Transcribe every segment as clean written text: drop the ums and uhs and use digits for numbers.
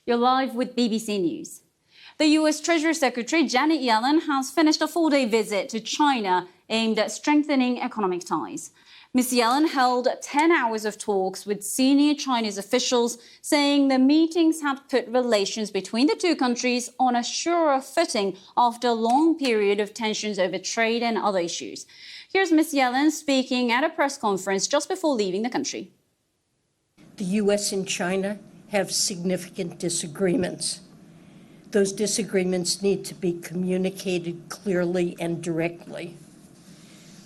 You're live with BBC News. The US Treasury Secretary Janet Yellen has finished a 4-day visit to China aimed at strengthening economic ties. Ms. Yellen held 10 hours of talks with senior Chinese officials, saying the meetings had put relations between the two countries on a surer footing after a long period of tensions over trade and other issues. Here's Ms. Yellen speaking at a press conference just before leaving the country. The US and China have significant disagreements. Those disagreements need to be communicated clearly and directly.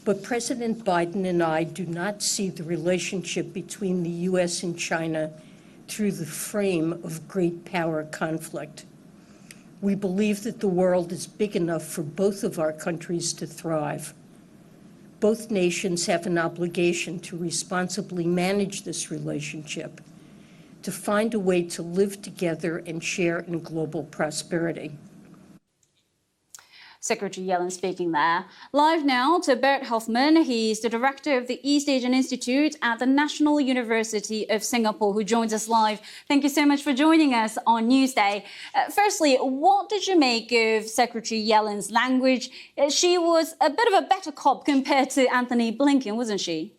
But President Biden and I do not see the relationship between the US and China through the frame of great power conflict. We believe that the world is big enough for both of our countries to thrive. Both nations have an obligation to responsibly manage this relationship, to find a way to live together and share in global prosperity. Secretary Yellen speaking there. Live now to Bert Hofman. He's the director of the East Asian Institute at the National University of Singapore, who joins us live. Thank you so much for joining us on Newsday. Firstly, what did you make of Secretary Yellen's language? She was a bit of a better cop compared to Anthony Blinken, wasn't she?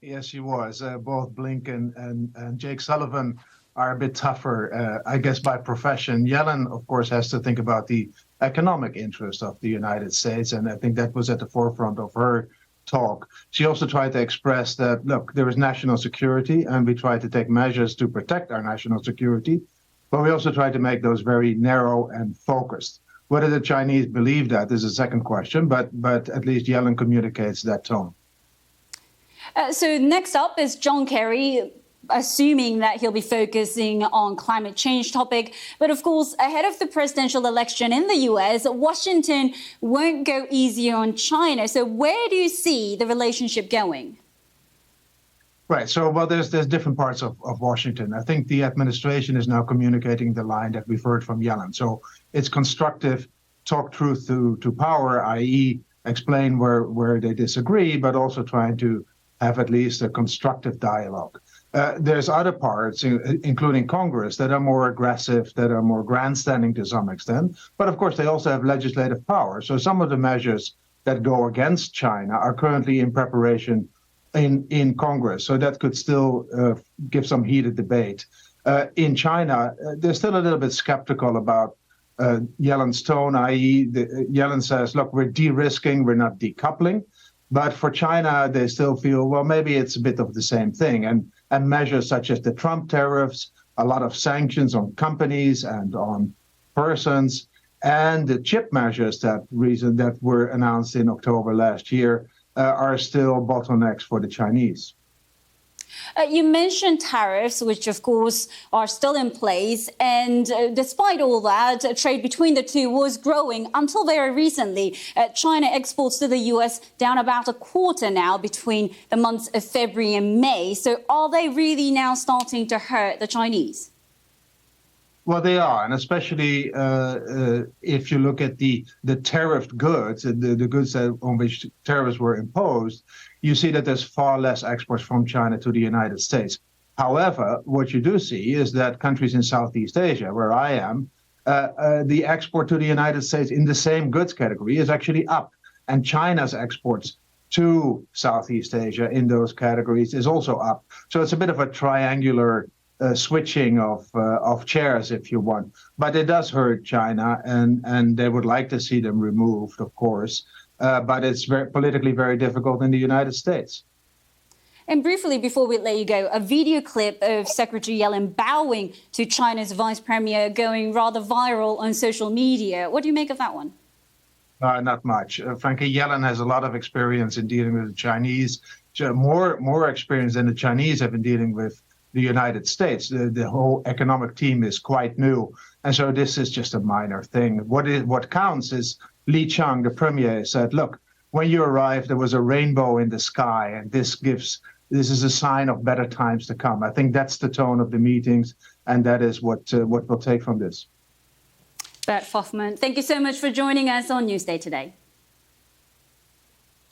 Yes, she was. Both Blinken and Jake Sullivan are a bit tougher, I guess, by profession. Yellen, of course, has to think about the economic interest of the United States, and I think that was at the forefront of her talk. She also tried to express that, look, there is national security, and we try to take measures to protect our national security, but we also try to make those very narrow and focused. Whether the Chinese believe that is a second question, but at least Yellen communicates that tone. So next up is John Kerry, assuming that he'll be focusing on climate change topic. But of course, ahead of the presidential election in the US, Washington won't go easier on China. So where do you see the relationship going? Right. So, well, there's different parts of Washington. I think the administration is now communicating the line that we've heard from Yellen. So it's constructive, talk truth to power, i.e. explain where they disagree, but also trying to have at least a constructive dialogue. There's other parts, including Congress, that are more aggressive, that are more grandstanding to some extent. But of course, they also have legislative power. So some of the measures that go against China are currently in preparation in Congress. So that could still give some heated debate. In China, they're still a little bit skeptical about Yellen's tone, i.e. Yellen says, look, we're de-risking, we're not decoupling. But for China, they still feel, well, maybe it's a bit of the same thing. And measures such as the Trump tariffs, a lot of sanctions on companies and on persons, and the chip measures that were announced in October last year are still bottlenecks for the Chinese. You mentioned tariffs, which of course are still in place. And despite all that, trade between the two was growing until very recently. China exports to the US down about a quarter now between the months of February and May. So are they really now starting to hurt the Chinese? Well, they are, and especially if you look at the tariffed goods, the goods on which tariffs were imposed, you see that there's far less exports from China to the United States. However, what you do see is that countries in Southeast Asia, where I am, the export to the United States in the same goods category is actually up. And China's exports to Southeast Asia in those categories is also up. So it's a bit of a triangular switching of chairs, if you want. But it does hurt China, and they would like to see them removed, of course. But it's politically very difficult in the United States. And briefly, before we let you go, a video clip of Secretary Yellen bowing to China's vice premier going rather viral on social media. What do you make of that one? Not much. Frankly, Yellen has a lot of experience in dealing with the Chinese, more experience than the Chinese have been dealing with the United States. The whole economic team is quite new. And so this is just a minor thing. What counts is Li Qiang, the premier, said, look, when you arrived, there was a rainbow in the sky, and this is a sign of better times to come. I think that's the tone of the meetings, and that is what we'll take from this. Bert Hofman, thank you so much for joining us on Newsday today.